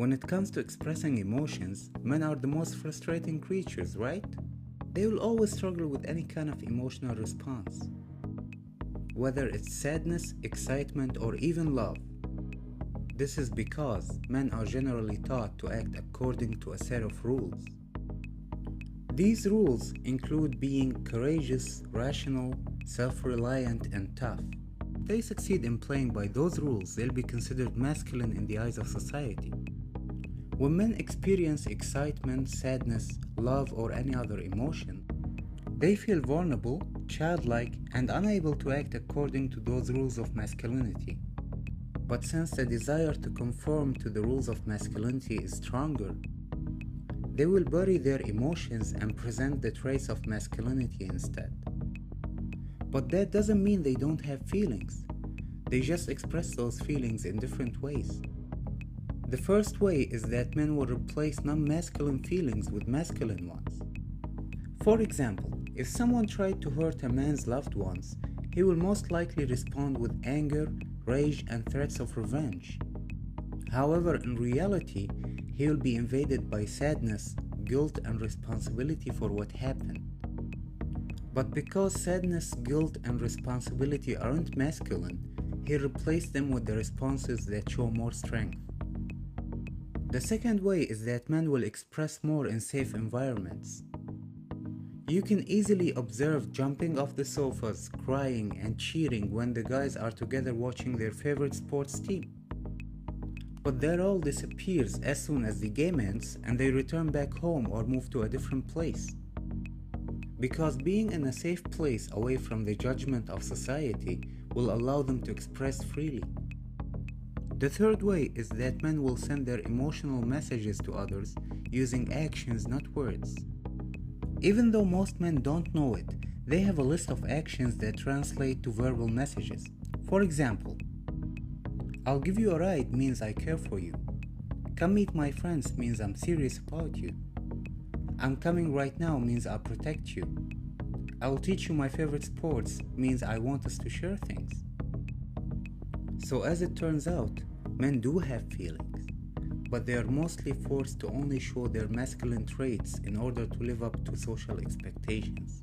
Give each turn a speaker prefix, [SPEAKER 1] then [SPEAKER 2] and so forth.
[SPEAKER 1] When it comes to expressing emotions, men are the most frustrating creatures, right? They will always struggle with any kind of emotional response, whether it's sadness, excitement, or even love. This is because men are generally taught to act according to a set of rules. These rules include being courageous, rational, self-reliant, and tough. If they succeed in playing by those rules, they'll be considered masculine in the eyes of society. When men experience excitement, sadness, love, or any other emotion, they feel vulnerable, childlike, and unable to act according to those rules of masculinity. But since the desire to conform to the rules of masculinity is stronger, they will bury their emotions and present the traits of masculinity instead. But that doesn't mean they don't have feelings. They just express those feelings in different ways. The first way is that men will replace non-masculine feelings with masculine ones. For example, if someone tried to hurt a man's loved ones, he will most likely respond with anger, rage, and threats of revenge. However, in reality, he will be invaded by sadness, guilt, and responsibility for what happened. But because sadness, guilt, and responsibility aren't masculine, he replaced them with the responses that show more strength. The second way is that men will express more in safe environments. You can easily observe jumping off the sofas, crying, and cheering when the guys are together watching their favorite sports team. But that all disappears as soon as the game ends and they return back home or move to a different place. Because being in a safe place away from the judgment of society will allow them to express freely. The third way is that men will send their emotional messages to others using actions, not words. Even though most men don't know it, they have a list of actions that translate to verbal messages. For example, I'll give you a ride means I care for you. Come meet my friends means I'm serious about you. I'm coming right now means I'll protect you. I will teach you my favorite sports means I want us to share things. So as it turns out, men do have feelings, but they are mostly forced to only show their masculine traits in order to live up to social expectations.